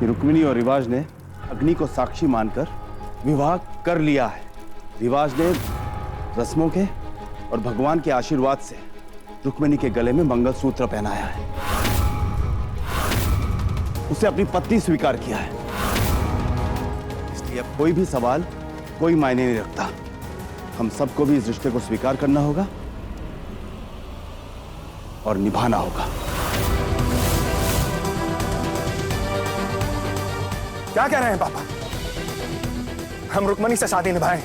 कि रुक्मिणी और रिवाज ने अग्नि को साक्षी मानकर विवाह कर लिया है। रिवाज ने रस्मों के और भगवान के आशीर्वाद से रुक्मिणी के गले में मंगलसूत्र पहनाया है, उसे अपनी पत्नी स्वीकार किया है। इसलिए अब कोई भी सवाल कोई मायने नहीं रखता। हम सबको भी इस रिश्ते को स्वीकार करना होगा और निभाना होगा। क्या कह रहे हैं पापा? हम रुक्मणी से शादी निभाएं?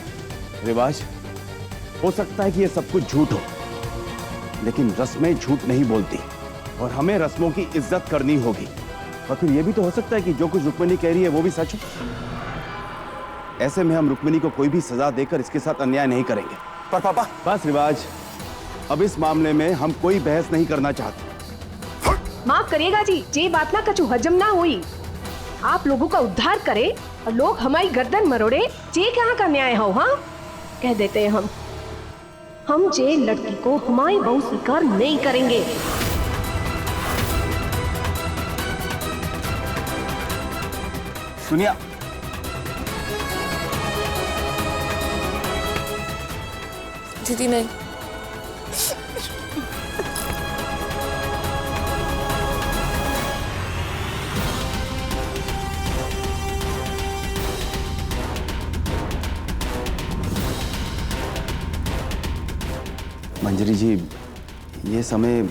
रिवाज, हो सकता है कि यह सब कुछ झूठ हो, लेकिन रस्में झूठ नहीं बोलती और हमें रस्मों की इज्जत करनी होगी। और फिर यह भी तो हो सकता है कि जो कुछ रुक्मिणी कह रही है वो भी सच हो। ऐसे में हम रुक्मिणी को कोई भी सजा देकर इसके साथ अन्याय नहीं करेंगे। पर पापा, बस रिवाज, अब इस मामले में हम कोई बहस नहीं करना चाहते। माफ करिएगा जी, ये बात ना कछु हजम ना हुई। आप लोगों का उद्धार करे और लोग हमारी गर्दन मरोड़े, ये कहाँ का न्याय हो? हाँ, कह देते हैं हम जे लड़की को हमारी बहू स्वीकार नहीं करेंगे। सुनिया, दीदी नहीं, मंजरी जी, ये समय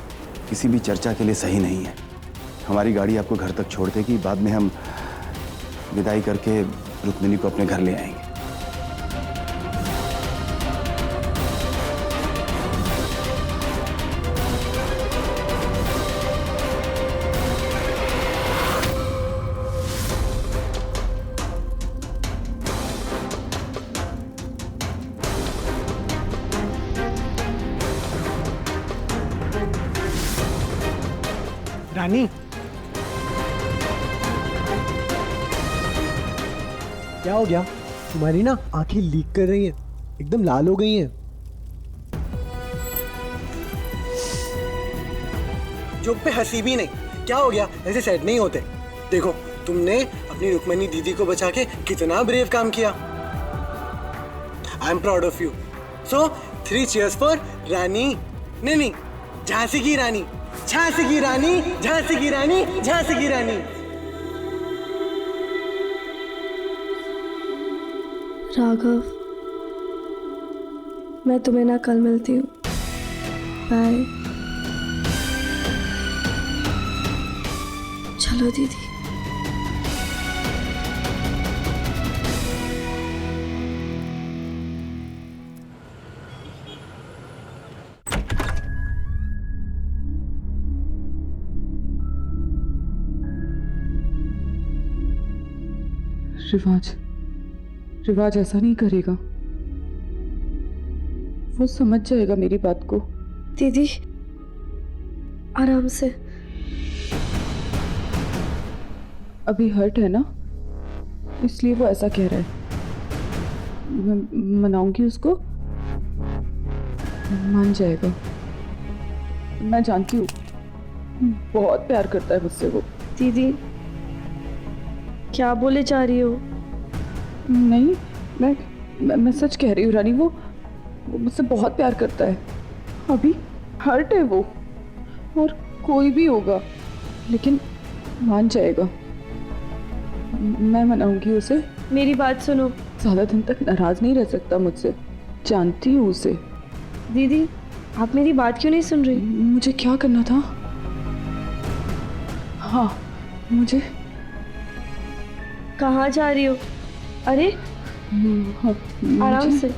किसी भी चर्चा के लिए सही नहीं है। हमारी गाड़ी आपको घर तक छोड़ देगी, बाद में हम विदाई करके रुक्मिणी को अपने घर ले आएंगे। रानी, क्या हो गया? तुम्हारी ना आंखें लीक कर रही हैं, एकदम लाल हो गई हैं। जोक पे हंसी भी नहीं। क्या हो गया? ऐसे सैड नहीं होते। देखो, तुमने अपनी रुक्मिणी दीदी को बचा के कितना ब्रेव काम किया। I am proud of you. So 3 cheers for Rani. नहीं, झांसी की रानी, झांसी की रानी, झांसी की रानी, झांसी की रानी। राघव, मैं तुम्हें ना कल मिलती हूँ। बाय। चलो दीदी। रिवाज ऐसा नहीं करेगा, वो समझ जाएगा मेरी बात को। दीदी, आराम से। अभी हर्ट है ना, इसलिए वो ऐसा कह रहा है। मैं मनाऊंगी उसको, मान जाएगा। मैं जानती हूँ, बहुत प्यार करता है मुझसे वो। दीदी, क्या बोले जा रही हो? नहीं, मैं सच कह रही हूँ रानी। वो मुझसे बहुत प्यार करता है। अभी हर्ट है वो, और कोई भी होगा, लेकिन मान जाएगा। मैं मनाऊंगी उसे। मेरी बात सुनो। ज्यादा दिन तक नाराज नहीं रह सकता मुझसे, जानती हूँ उसे। दीदी, आप मेरी बात क्यों नहीं सुन रही? मुझे क्या करना था? हाँ, मुझे। कहाँ जा रही हो? अरे हाँ, आराम से।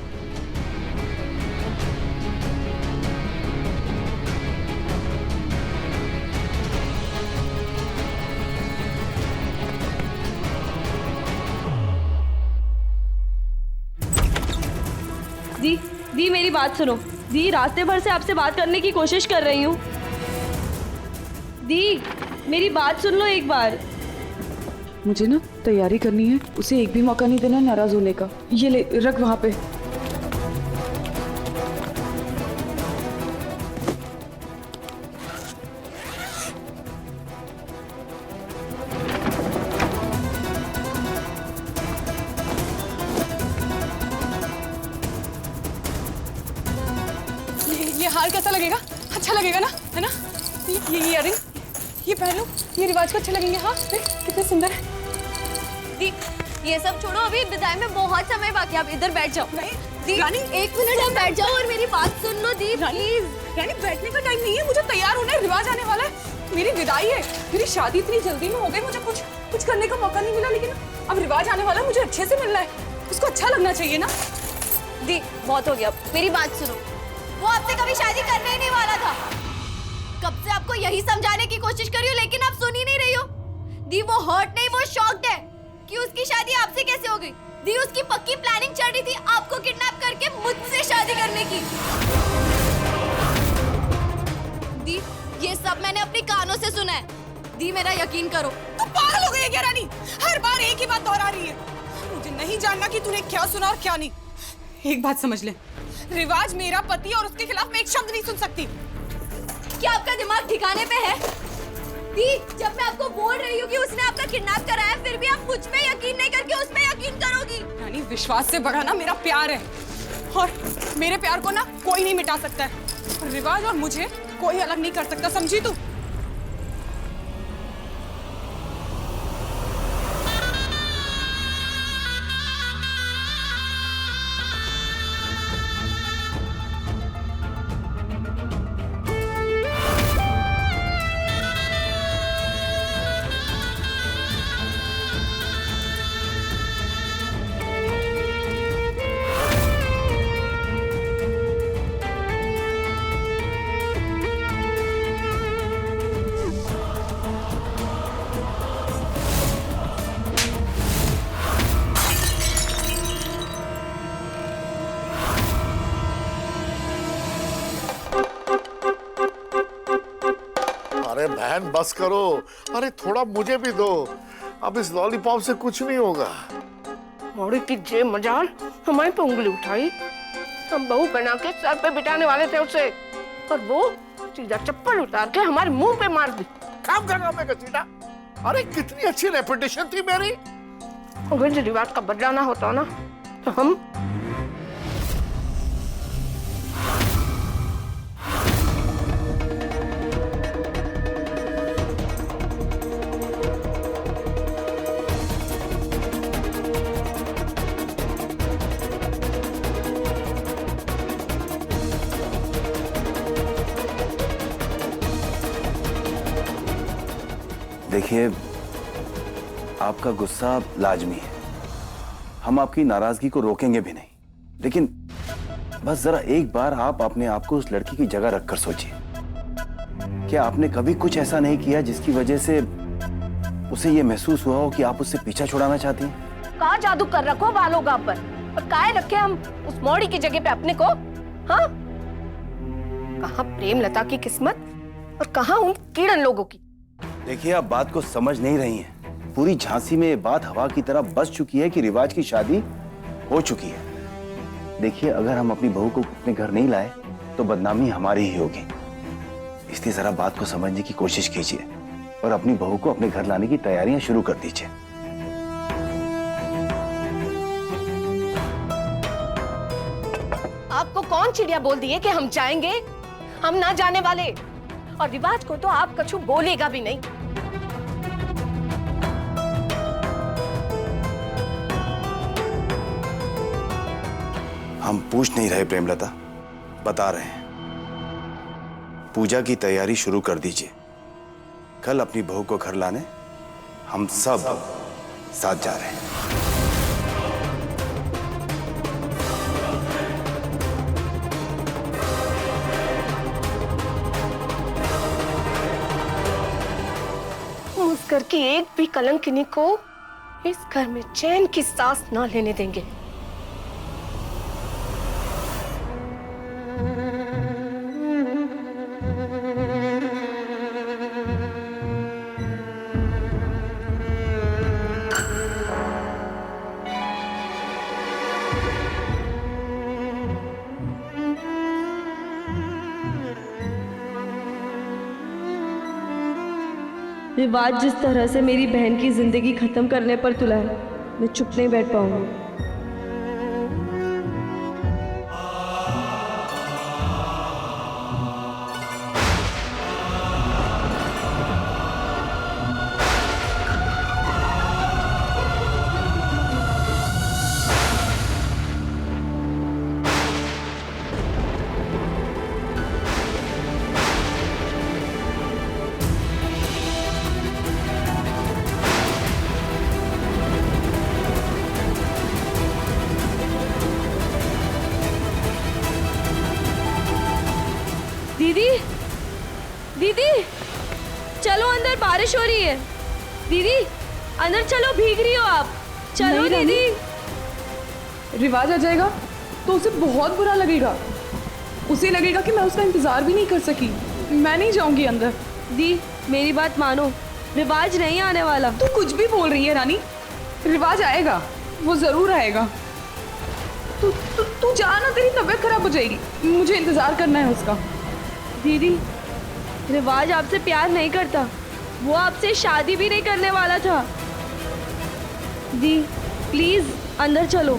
दी, मेरी बात सुनो। दी, रास्ते भर से आपसे बात करने की कोशिश कर रही हूँ। दी, मेरी बात सुन लो एक बार। मुझे ना तैयारी करनी है, उसे एक भी मौका नहीं देना नाराज होने का। ये ले, रख वहां पे। रुमाल कैसा लगेगा? अच्छा लगेगा ना, है ना? ये इयररिंग ये पहन लो, ये रिवाज को अच्छे लगेंगे। हाँ देख कितने सुंदर है। दी ये सब छोड़ो, अभी विदाई में बहुत समय बाकी है, आप इधर बैठ जाओ। नहीं दी रानी, 1 मिनट आप बैठ जाओ और मेरी बात सुन लो दी प्लीज। रानी बैठने का टाइम नहीं है, मुझे तैयार होना है, रिवाज आने वाला है, मेरी विदाई है। मेरी शादी इतनी जल्दी में हो गई, मुझे कुछ करने का मौका नहीं मिला, लेकिन अब रिवाज आने वाला है, मुझे अच्छे से मिलना है, उसको अच्छा लगना चाहिए ना। दी बहुत हो गया, मेरी बात सुनो। वो आपसे कभी शादी करने ही नहीं वाला था। कब से आपको यही समझाने की कोशिश कर रही हूँ, लेकिन आप सुन ही नहीं रही हो। दी वो हर्ट नहीं, वो शॉक्ड है कि उसकी शादी आपसे कैसे हो गई। दी उसकी पक्की प्लानिंग चल रही थी आपको किडनैप करके मुझसे शादी करने की। दी ये सब मैंने अपने कानों से सुना है। दी मेरा यकीन करो। तू पागल हो गई है क्या रानी? हर बार एक ही बात दोहरा रही है। मुझे नहीं जानना कि तूने क्या सुना और क्या नहीं। एक बात समझ ले, रिवाज मेरा पति और उसके खिलाफ मैं एक शब्द नहीं सुन सकती। क्या आपका दिमाग ठिकाने पे है? दी जब मैं आपको बोल रही हूँ कि उसने आपका किडनैप कराया, फिर भी आप मुझ पे यकीन नहीं करके उस पे यकीन करोगी। रानी विश्वास से बड़ा ना मेरा प्यार है, और मेरे प्यार को ना कोई नहीं मिटा सकता है। रिवाज और मुझे कोई अलग नहीं कर सकता, समझी तू? अरे बहन बस करो, अरे थोड़ा मुझे भी दो, अब इस लॉलीपॉप से कुछ नहीं होगा। मोड़ी की जे मजाल हमारे पे उंगली उठाई। हम बहू बना के सर पे बिठाने वाले थे उसे, और वो सीधा चप्पल उतार के हमारे मुंह पे मार दी। काम करना मैं कसीटा। अरे कितनी अच्छी रेपुटेशन थी मेरी। अगर रिवाज का बदलाना होता ना तो हम देखिए, आपका गुस्सा लाजमी है, हम आपकी नाराजगी को रोकेंगे भी नहीं, लेकिन बस जरा एक बार आप अपने आप को उस लड़की की जगह रखकर सोचिए। क्या आपने कभी कुछ ऐसा नहीं किया जिसकी वजह से उसे ये महसूस हुआ हो कि आप उससे पीछा छुड़ाना चाहती हैं? कहा जादू कर रखो बालों का पर, और काहे रखे हम उस मौड़ी की जगह पे अपने को? हाँ, कहाँ प्रेम लता की किस्मत और कहाँ उन कीड़न लोगों की। देखिए, आप बात को समझ नहीं रही हैं। पूरी झांसी में ये बात हवा की तरह बस चुकी है कि रिवाज की शादी हो चुकी है। देखिए, अगर हम अपनी बहू को अपने घर नहीं लाए तो बदनामी हमारी ही होगी, इसलिए जरा बात को समझने की कोशिश कीजिए और अपनी बहू को अपने घर लाने की तैयारियां शुरू कर दीजिए। आपको कौन चिड़िया बोल दी है कि हम जाएंगे? हम ना जाने वाले, और रिवाज को तो आप कछु बोलेगा भी नहीं। हम पूछ नहीं रहे प्रेमलता, बता रहे हैं। पूजा की तैयारी शुरू कर दीजिए। कल अपनी बहू को घर लाने हम सब साथ जा रहे हैं। मुस्कर की एक भी कलंकिनी को इस घर में चैन की सांस ना लेने देंगे। रिवाज जिस तरह से मेरी बहन की जिंदगी खत्म करने पर तुला है, मैं चुप नहीं बैठ पाऊंगी। बारिश हो रही है। दीदी अंदर चलो, भीग रही हो आप। चलो नहीं, रानी। दीदी। रिवाज आ जाएगा तो उसे बहुत बुरा लगेगा। उसे लगेगा कि मैं उसका इंतजार भी नहीं कर सकी। मैं नहीं जाऊंगी अंदर। दी मेरी बात मानो, रिवाज नहीं आने वाला। तू कुछ भी बोल रही है रानी। रिवाज आएगा, वो जरूर आएगा। तू तू तू जा ना, तेरी तबीयत खराब हो जाएगी। मुझे इंतजार करना है उसका। दीदी रिवाज आपसे प्यार नहीं करता, वो आपसे शादी भी नहीं करने वाला था। दी प्लीज अंदर चलो।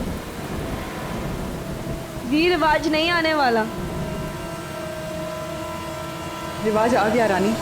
दी रिवाज नहीं आने वाला। रिवाज आ गया रानी।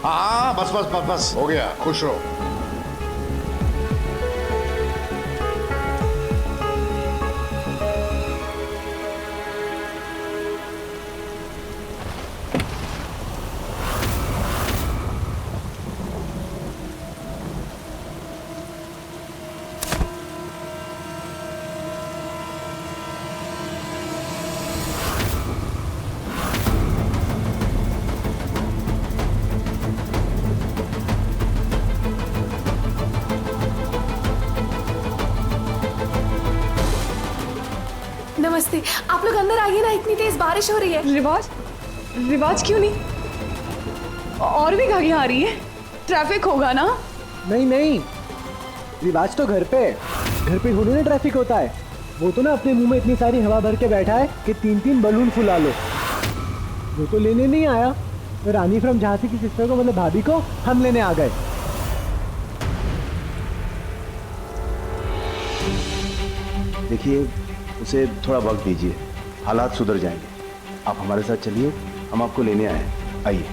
हाँ बस बस बस बस हो गया, खुश रहो। नमस्ते, आप लोग अंदर आइए ना, इतनी तेज बारिश हो रही है। रिवाज रिवाज क्यों नहीं? और भी गाड़ियाँ आ रही है, ट्रैफिक होगा ना? नहीं नहीं, रिवाज तो घर पे है। घर पे थोड़ी ना ट्रैफिक होता है। वो तो ना अपने मुंह में इतनी सारी हवा भर के बैठा है कि 3-3 बलून फुला लो। वो तो लेने नहीं आया, तो रानी फ्रॉम झांसी की सिस्टर को, मतलब भाभी को, हम लेने आ गए। देखिए, उसे थोड़ा वक्त दीजिए, हालात सुधर जाएंगे। आप हमारे साथ चलिए, हम आपको लेने आए हैं। आइए।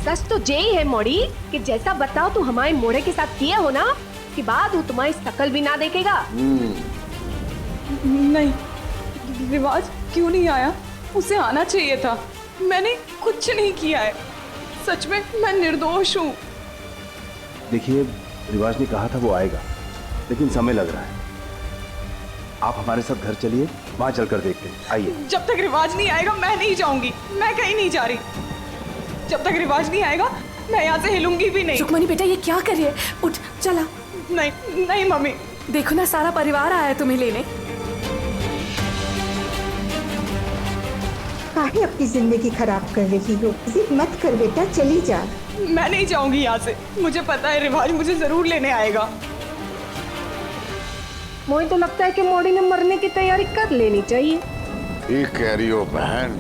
सच तो यही है मोड़ी कि जैसा बताओ तू हमारे मोड़े के साथ किए हो ना, कि बाद वो तुम्हारी शकल भी ना देखेगा। नहीं, रिवाज क्यों नहीं आया? उसे आना चाहिए था। मैंने कुछ नहीं किया है, सच में मैं निर्दोष हूँ। देखिए, रिवाज ने कहा था वो आएगा, लेकिन समय लग रहा है। आप हमारे साथ घर चलिए, वहां चलकर देखते हैं। आइए। जब तक रिवाज नहीं आएगा मैं नहीं जाऊंगी। मैं कहीं नहीं जा रही। जब तक रिवाज नहीं आएगा मैं यहाँ से हिलूंगी भी नहीं। रुक्मणी बेटा, ये क्या कर रही है? उठ चला। नहीं नहीं मम्मी, देखो ना, सारा परिवार आया है तुम्हें लेने। काहे अपनी जिंदगी खराब कर रही हो? जिद मत कर बेटा, चली जा। मैं नहीं जाऊंगी यहाँ से। मुझे पता है रिवाज मुझे जरूर लेने आएगा। मुझे तो लगता है कि मोड़ी ने मरने की तैयारी कर लेनी चाहिए। ठीक कह रही हो बहन।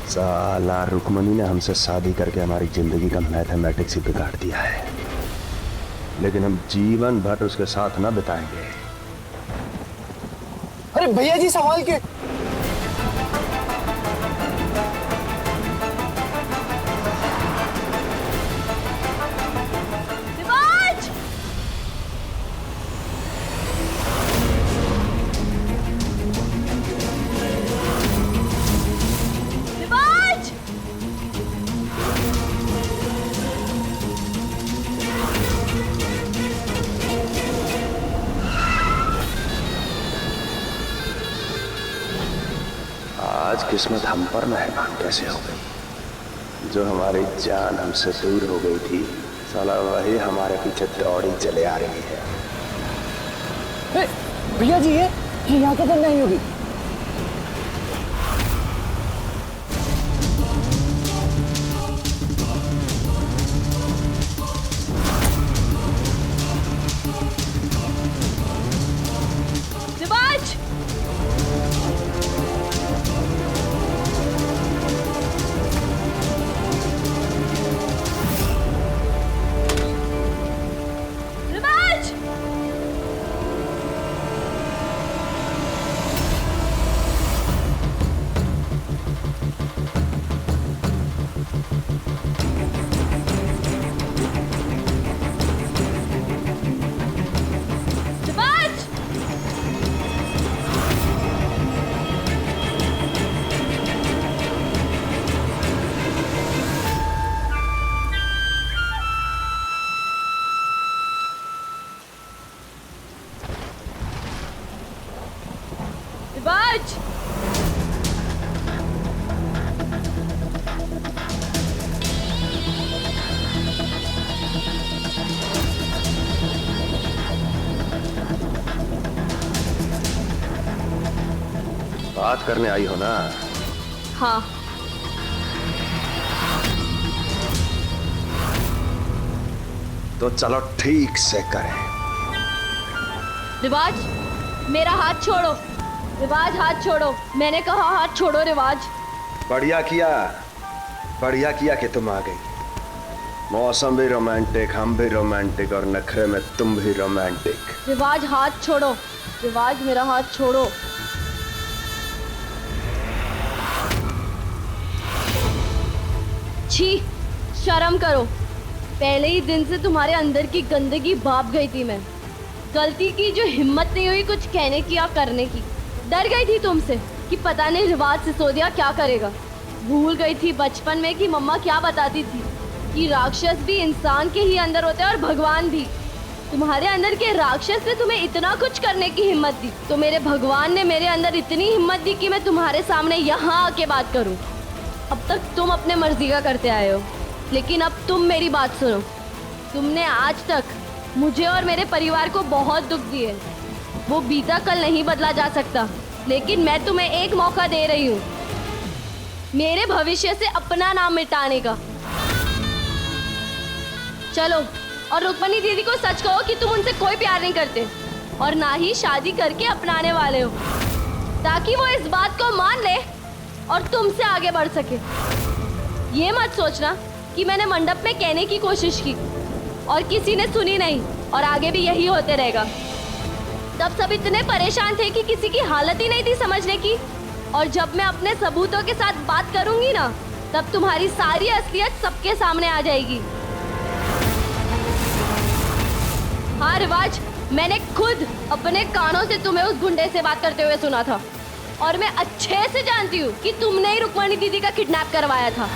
साला रुक्मणी ने हमसे शादी करके हमारी जिंदगी का मैथमेटिक्स ही बिगाड़ दिया है, लेकिन हम जीवन भर उसके साथ ना बिताएंगे। अरे भैया जी संभाल के। रिवाज! रिवाज! आज किस्मत हम पर मेहरबान कैसे हो गई? जो हमारी जान हमसे दूर हो गई थी, साला वही हमारे पीछे दौड़ी चले आ रही है। भैया जी ये यहाँ तो नहीं होगी। रिवाज! रिवाज! रिवाज! रिवाज! बात करने आई हो ना? हाँ, तो चलो ठीक से करें। रिवाज मेरा हाथ छोड़ो। रिवाज हाथ छोड़ो, मैंने कहा हाथ छोड़ो। रिवाज बढ़िया किया कि तुम आ गई। मौसम भी रोमांटिक, हम भी रोमांटिक, और नखरे में तुम भी रोमांटिक। रिवाज हाथ छोड़ो। रिवाज मेरा हाथ छोड़ो। छी, शर्म करो। पहले ही दिन से तुम्हारे अंदर की गंदगी भाप गई थी मैं। गलती की जो हिम्मत नहीं हुई कुछ कहने की या करने की। डर गई थी तुमसे कि पता नहीं रिवाज सिसोदिया क्या करेगा। भूल गई थी बचपन में कि मम्मा क्या बताती थी कि राक्षस भी इंसान के ही अंदर होते हैं और भगवान भी। तुम्हारे अंदर के राक्षस ने तुम्हें इतना कुछ करने की हिम्मत दी, तो मेरे भगवान ने मेरे अंदर इतनी हिम्मत दी कि मैं तुम्हारे सामने यहाँ आके बात करूँ। अब तक तुम अपने मर्जी का करते आए हो, लेकिन अब तुम मेरी बात सुनो। तुमने आज तक मुझे और मेरे परिवार को बहुत दुख दिए। वो बीता कल नहीं बदला जा सकता, लेकिन मैं तुम्हें एक मौका दे रही हूँ मेरे भविष्य से अपना नाम मिटाने का। चलो, और रुक्मणी दीदी को सच कहो कि तुम उनसे कोई प्यार नहीं करते और ना ही शादी करके अपनाने वाले हो, ताकि वो इस बात को मान ले और तुमसे आगे बढ़ सके। ये मत सोचना कि मैंने मंडप में कहने की कोशिश की और किसी ने सुनी नहीं, और आगे भी यही होते रहेगा। तब सब इतने परेशान थे कि किसी की हालत ही नहीं थी समझने की, और जब मैं अपने सबूतों के साथ बात करूंगी ना, तब तुम्हारी सारी असलियत सबके सामने आ जाएगी। हाँ रिवाज, मैंने खुद अपने कानों से तुम्हें उस गुंडे से बात करते हुए सुना था, और मैं अच्छे से जानती हूँ कि तुमने ही रुक्मणी दीदी का किडनैप करवाया था।